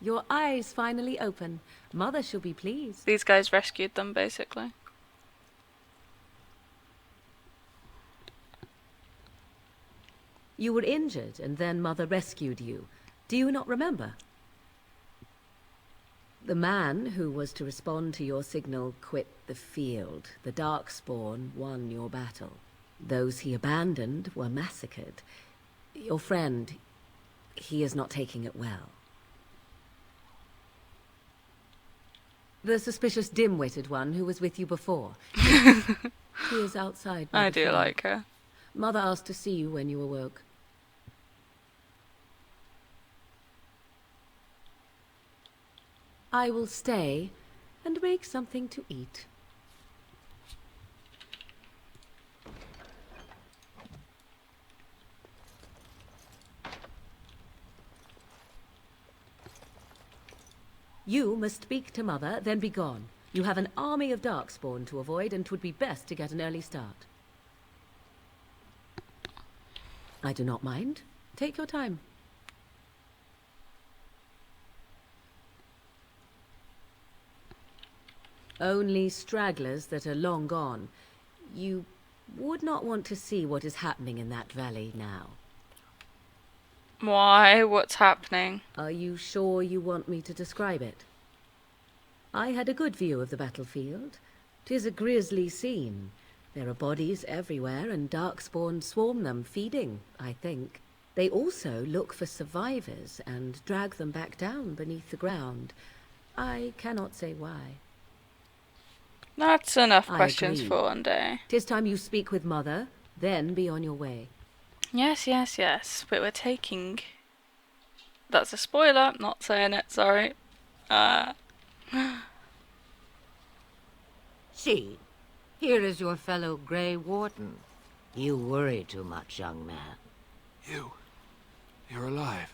Your eyes finally open. Mother shall be pleased. These guys rescued them, basically. You were injured, and then Mother rescued you. Do you not remember? The man who was to respond to your signal quit the field. The Darkspawn won your battle. Those he abandoned were massacred. Your friend, he is not taking it well. The suspicious dim-witted one who was with you before. He is outside. I do like her. Mother asked to see you when you awoke. I will stay and make something to eat. You must speak to Mother, then be gone. You have an army of Darkspawn to avoid, and 'twould be best to get an early start. I do not mind. Take your time. Only stragglers that are long gone. You would not want to see what is happening in that valley now. Why? What's happening? Are you sure you want me to describe it? I had a good view of the battlefield. 'Tis a grisly scene. There are bodies everywhere, and Darkspawn swarm them, feeding, I think. They also look for survivors and drag them back down beneath the ground. I cannot say why. That's enough I questions agree. for one day. 'Tis time you speak with Mother, then be on your way. Yes, yes, yes. But we're taking... That's a spoiler. Not saying it, sorry. See, here is your fellow Grey Warden. You worry too much, young man. You're alive.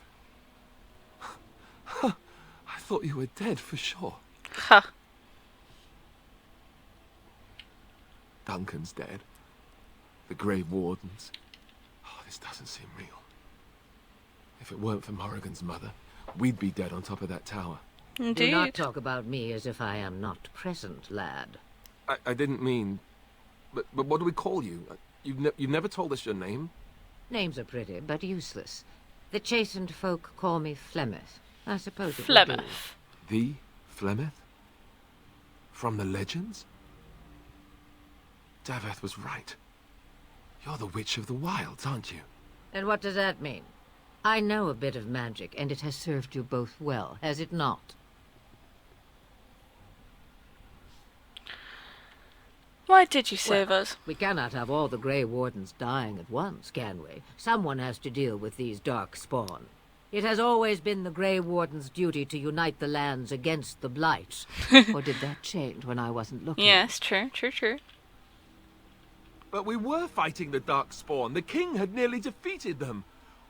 I thought you were dead for sure. Ha. Duncan's dead. The Grey Wardens. Oh, this doesn't seem real. If it weren't for Morrigan's mother, we'd be dead on top of that tower. Do not Indeed. talk about me as if I am not present, lad. I didn't mean... But what do we call you? You've never told us your name? Names are pretty, but useless. The chastened folk call me Flemeth. I suppose it will do. Flemeth. The Flemeth? From the legends? Daveth was right. You're the Witch of the Wilds, aren't you? And what does that mean? I know a bit of magic, and it has served you both well, has it not? Why did you save us? We cannot have all the Grey Wardens dying at once, can we? Someone has to deal with these Darkspawn. It has always been the Grey Warden's duty to unite the lands against the Blights. Or did that change when I wasn't looking? Yes, true, true, true. But we were fighting the Darkspawn. The king had nearly defeated them.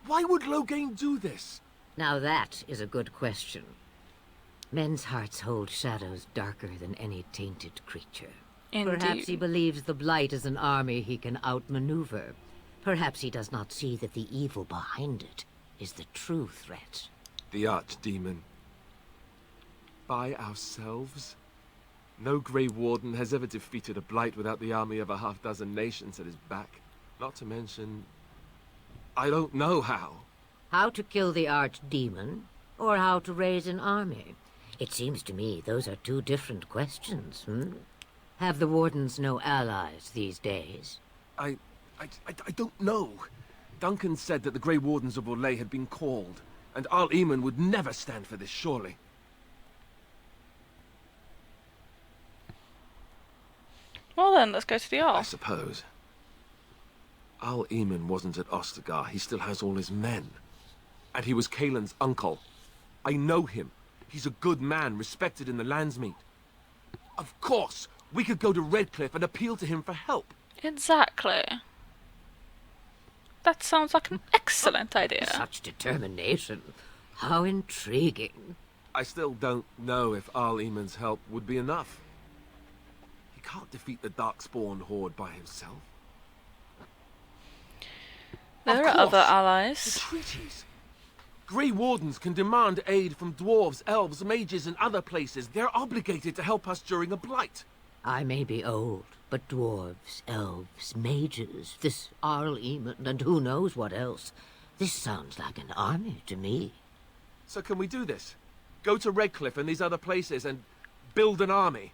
Why would Loghain do this? Now that is a good question. Men's hearts hold shadows darker than any tainted creature. Perhaps he Indeed. believes the Blight is an army he can outmaneuver. Perhaps he does not see that the evil behind it is the true threat. The Archdemon. By ourselves? No Grey Warden has ever defeated a Blight without the army of a half-dozen nations at his back. Not to mention... I don't know how. How to kill the Archdemon, or how to raise an army? It seems to me those are two different questions, Have the Wardens no allies these days? I don't know. Duncan said that the Grey Wardens of Orlais had been called, and Arl Eamon would never stand for this, surely. Well then, let's go to the I Arl. suppose. Arl Eamon wasn't at Ostagar. He still has all his men. And he was Kaelin's uncle. I know him. He's a good man, respected in the Landsmeet. Of course, we could go to Redcliffe and appeal to him for help. Exactly. That sounds like an excellent idea. Such determination. How intriguing. I still don't know if Arl Eamon's help would be enough. He can't defeat the Darkspawn horde by himself. There Of are other course. The allies. treaties. Grey Wardens can demand aid from dwarves, elves, mages, and other places. They're obligated to help us during a blight. I may be old, but dwarves, elves, mages, this Arl Eamon, and who knows what else. This sounds like an army to me. So can we do this? Go to Redcliffe and these other places and build an army?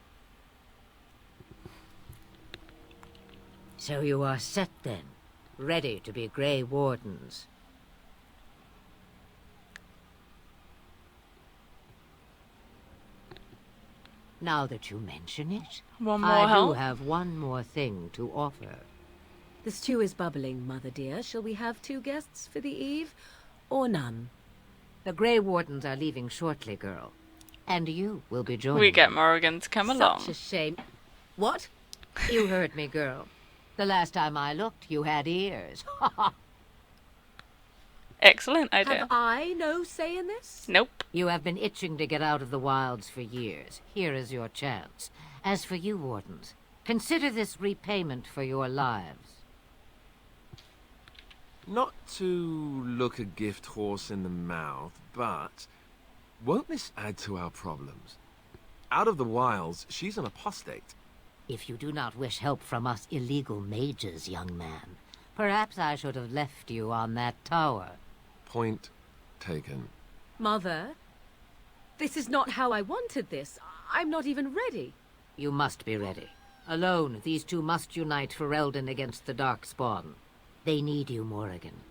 So you are set then, ready to be Grey Wardens. Now that you mention it, One more I do help? have one more thing to offer. The stew is bubbling, Mother dear. Shall we have 2 guests for the eve, or none? The Grey Wardens are leaving shortly, girl. And you will be joining We get them. Morrigan to come along. Such a shame. What? You heard me, girl. The last time I looked, you had ears. Excellent idea. Have I no say in this? Nope. You have been itching to get out of the wilds for years. Here is your chance. As for you, Wardens, consider this repayment for your lives. Not to look a gift horse in the mouth, but won't this add to our problems? Out of the wilds, she's an apostate. If you do not wish help from us illegal mages, young man, perhaps I should have left you on that tower. Point taken. Mother, this is not how I wanted this. I'm not even ready. You must be ready. Alone, these two must unite for Eldon against the Darkspawn. They need you, Morrigan.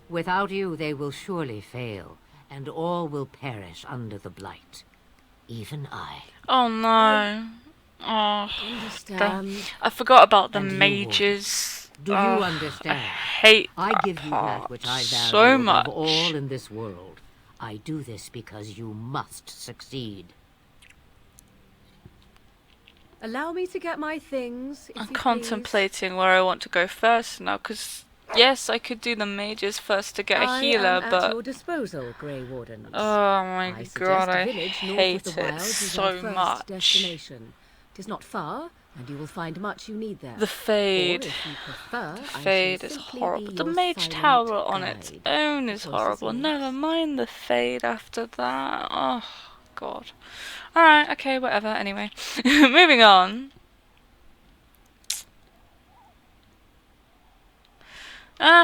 Without you, they will surely fail, and all will perish under the Blight. Even I. Oh no. Oh, Understand. I forgot about the And you, mages. Do you Oh, understand? I hate I that give you part that which I value so much. above all in this world. I do this because you must succeed. Allow me to get my things, if I'm you please. contemplating where I want to go first now, because yes, I could do the mages first to get a I healer, am at but your disposal, Grey Wardens. oh my I suggest god, a I village north hate of the it wilds is so our first much. destination. 'Tis not far, and you will find much you need there. The Fade. Or, if you prefer, I Fade shall is simply horrible. be The your Mage silent Tower on its guide. own is The choice is horrible. yours. Never mind the Fade after that. Oh god. Alright, okay, whatever. Anyway, moving on.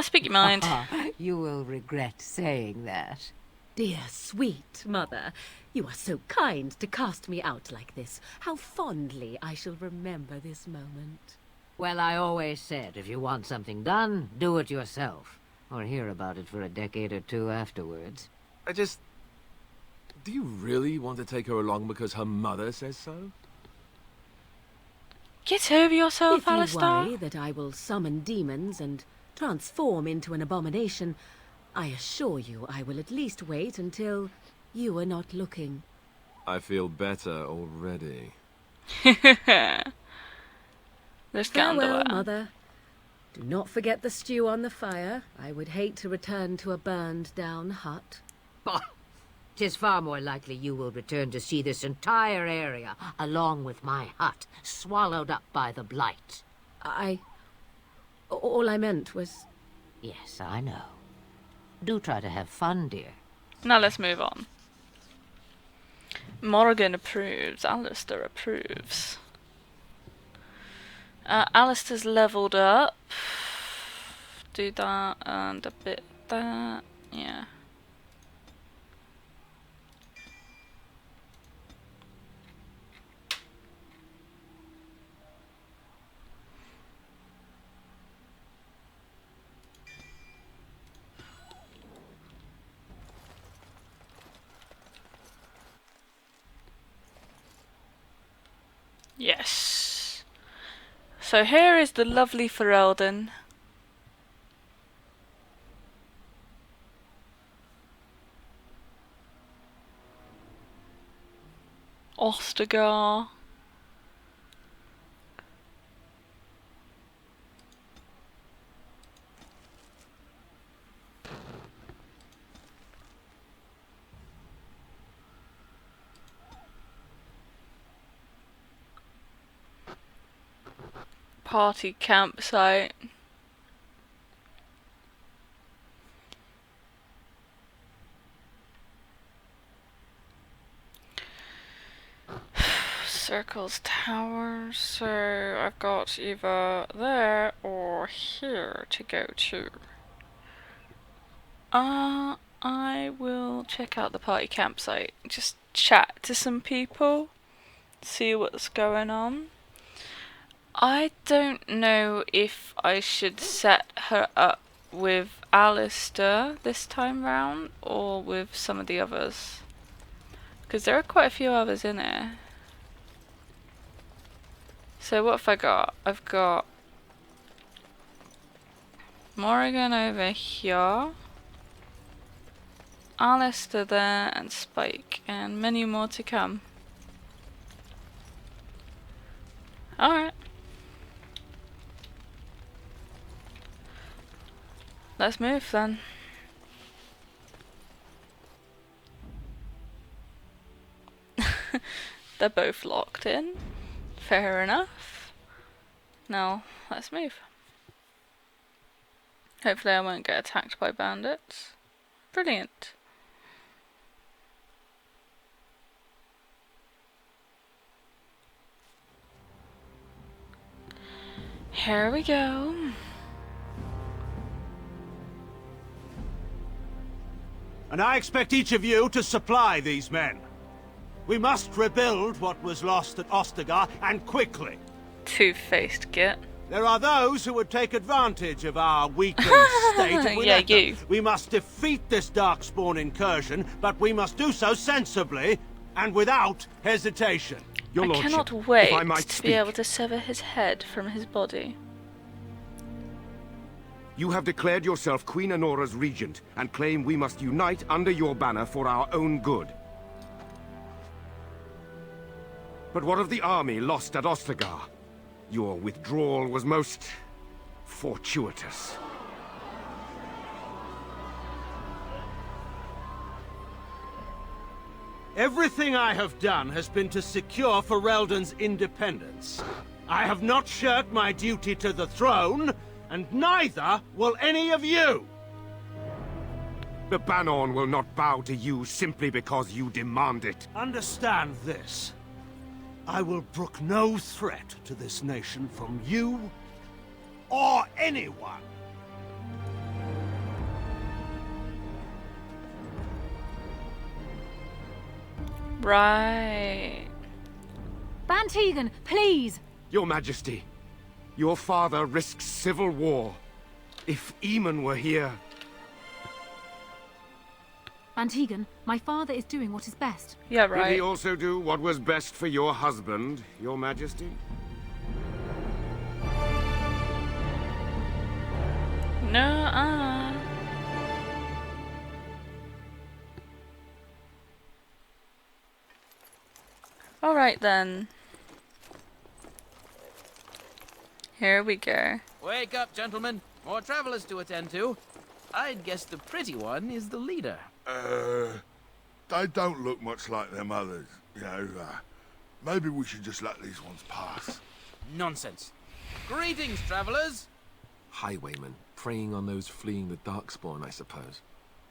Speak your mind. You will regret saying that. Dear sweet mother, you are so kind to cast me out like this. How fondly I shall remember this moment. Well, I always said, if you want something done, do it yourself. Or hear about it for a decade or two afterwards. Do you really want to take her along because her mother says so? Get over yourself, If you Alistair. worry that I will summon demons and transform into an abomination, I assure you I will at least wait until you are not looking. I feel better already. Let's get Farewell, underwear. mother. Do not forget the stew on the fire. I would hate to return to a burned-down hut. Bah! 'Tis far more likely you will return to see this entire area, along with my hut, swallowed up by the Blight. All I meant was... Yes, I know. Do try to have fun, dear. Now let's move on. Morrigan approves. Alistair approves. Alistair's leveled up. Do that and a bit that. Yeah. Yes. So here is the lovely Ferelden. Ostagar. Party campsite. circles towers, so I've got either there or here to go to. I will check out the party campsite, just chat to some people, see what's going on. I don't know if I should set her up with Alistair this time round or with some of the others, because there are quite a few others in there. So what have I got? I've got Morrigan over here, Alistair there, and Spike, and many more to come. Alright. Let's move then. They're both locked in. Fair enough. Now, let's move. Hopefully I won't get attacked by bandits. Brilliant. Here we go. And I expect each of you to supply these men. We must rebuild what was lost at Ostagar, and quickly. Two-faced git. There are those who would take advantage of our weakened state. And Yeah, you. We must defeat this Darkspawn incursion, but we must do so sensibly and without hesitation. I cannot wait to be able to sever his head from his body. You have declared yourself Queen Anora's regent, and claim we must unite under your banner for our own good. But what of the army lost at Ostagar? Your withdrawal was most fortuitous. Everything I have done has been to secure Ferelden's independence. I have not shirked my duty to the throne, and neither will any of you! The Bannorn will not bow to you simply because you demand it. Understand this. I will brook no threat to this nation from you or anyone. Right. Van Tegan, please! Your Majesty, your father risks civil war. If Eamon were here... Van Tegan, my father is doing what is best. Yeah, Did he right. also do what was best for your husband, your Majesty? No, Alright then. Here we go. Wake up, gentlemen. More travelers to attend to. I'd guess the pretty one is the leader. They don't look much like them others, you know. Maybe we should just let these ones pass. Nonsense. Greetings, travelers. Highwaymen, preying on those fleeing the Darkspawn, I suppose.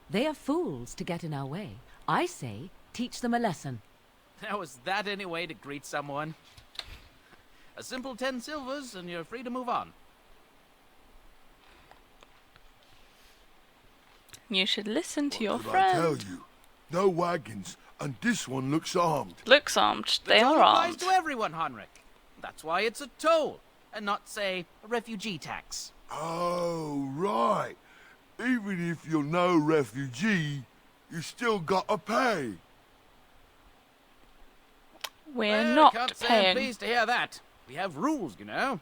They are fools to get in our way. I say, teach them a lesson. Now, is that any way to greet someone? A simple 10 silvers, and you're free to move on. You should listen to your What did I tell friend. you? No wagons, and this one looks armed. Looks armed. The They toll are applies armed. to everyone, Honric. That's why it's a toll, and not, say, a refugee tax. Oh, right. Even if you're no refugee, you still gotta pay. We're Well, not can't say I'm paying. pleased to hear that. We have rules, you know.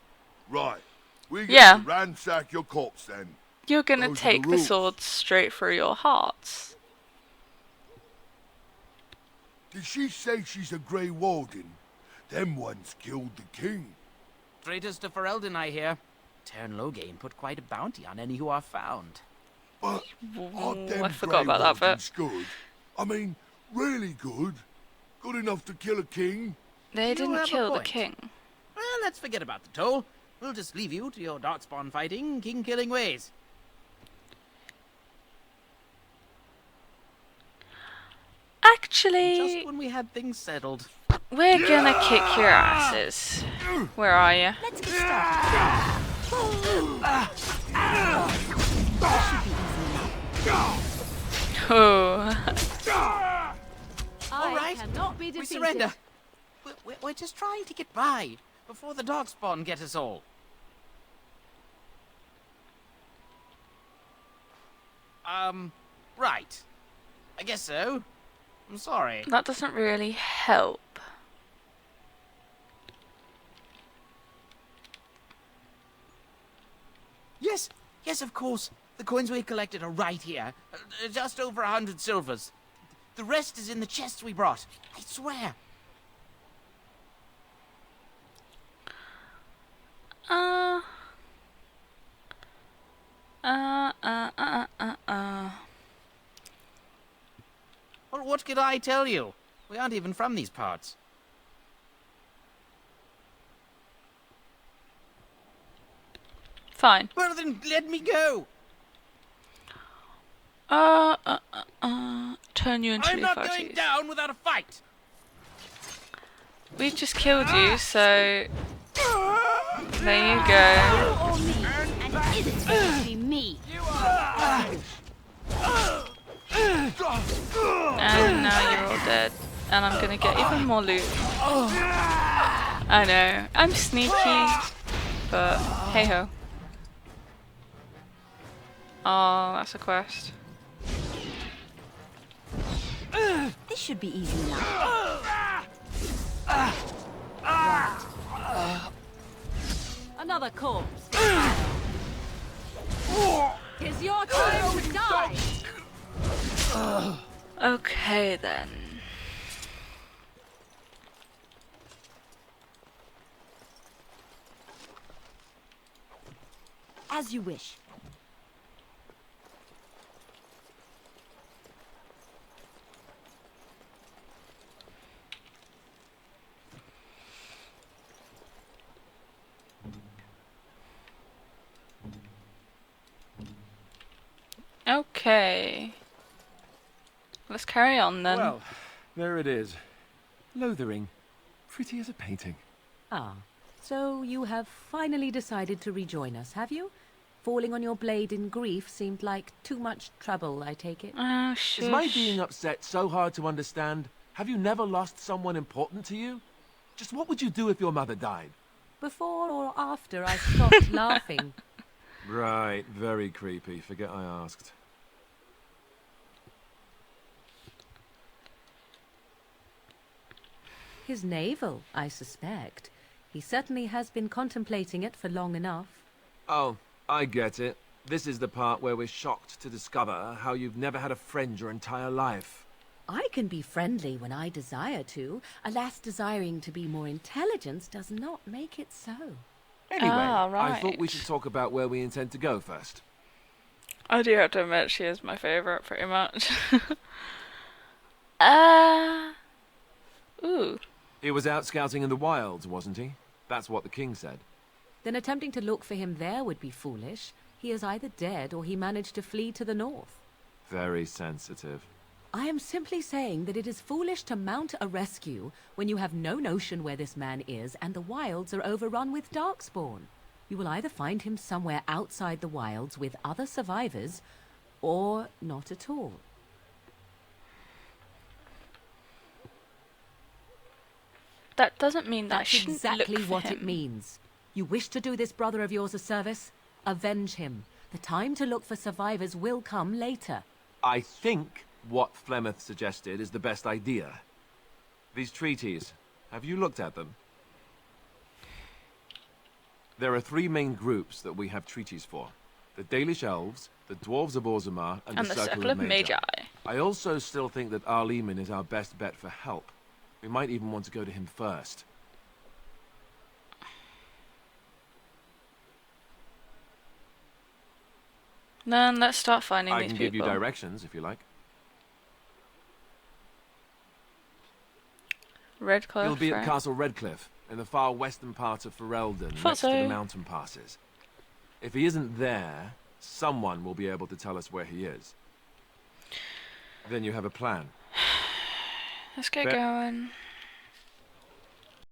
Right. We get Yeah. to ransack your corpse then. You're gonna Those are the take the rules. sword straight through your hearts. Did she say she's a Grey Warden? Them ones killed the king. Traitors to Ferelden, I hear. Tern Loghain put quite a bounty on any who are found. But aren't them I forgot Grey about that Wardens good? I mean, really good? Good enough to kill a king? They You didn't have a kill the point. king. Well, let's forget about the toll. We'll just leave you to your Darkspawn fighting, king-killing ways. Actually, Just when we had things settled. We're gonna kick your asses. Where are you? Let's get started. Oh. All right, cannot be we defeated. surrender. We're just trying to get by before the dog spawn get us all. Right. I guess so. I'm sorry. That doesn't really help. Yes, of course. The coins we collected are right here. Just over 100 silvers. The rest is in the chests we brought. I swear. Well, what could I tell you? We aren't even from these parts. Fine. Well, then let me go. Turn you into I'm not going effigies. down without a fight. We just killed you, so there you go. Or me. And is it going to be me? And now you're all dead. And I'm gonna get even more loot. I know, I'm sneaky, but hey ho. Oh, that's a quest. This should be easy enough. Another corpse. It's your time to die. Okay then. As you wish. Okay. Let's carry on then. Well, there it is. Lothering. Pretty as a painting. Ah, so you have finally decided to rejoin us, have you? Falling on your blade in grief seemed like too much trouble, I take it. Oh, Is my shush. being upset so hard to understand? Have you never lost someone important to you? Just what would you do if your mother died? Before or after I stopped laughing. Right, very creepy. Forget I asked. His navel, I suspect. He certainly has been contemplating it for long enough. Oh, I get it. This is the part where we're shocked to discover how you've never had a friend your entire life. I can be friendly when I desire to. Alas, desiring to be more intelligent does not make it so. Anyway, Ah, I thought we right. should talk about where we intend to go first. I do have to admit she is my favourite pretty much. Ooh. He was out scouting in the wilds, wasn't he? That's what the king said. Then attempting to look for him there would be foolish. He is either dead or he managed to flee to the north. Very sensitive. I am simply saying that it is foolish to mount a rescue when you have no notion where this man is and the wilds are overrun with darkspawn. You will either find him somewhere outside the wilds with other survivors, or not at all. That doesn't mean that I That's shouldn't exactly look for what him. it means. You wish to do this brother of yours a service? Avenge him. The time to look for survivors will come later. I think what Flemeth suggested is the best idea. These treaties, have you looked at them? There are three main groups that we have treaties for. The Dalish Elves, the Dwarves of Orzammar, and the Circle of Magi. I also still think that Arleman is our best bet for help. We might even want to go to him first. Then let's start finding I these can people. give you directions if you like. Redcliffe. He'll be at right? Castle Redcliffe, in the far western part of Ferelden, Thought next to the so. mountain passes. If he isn't there, someone will be able to tell us where he is. Then you have a plan. Let's get Fair- going.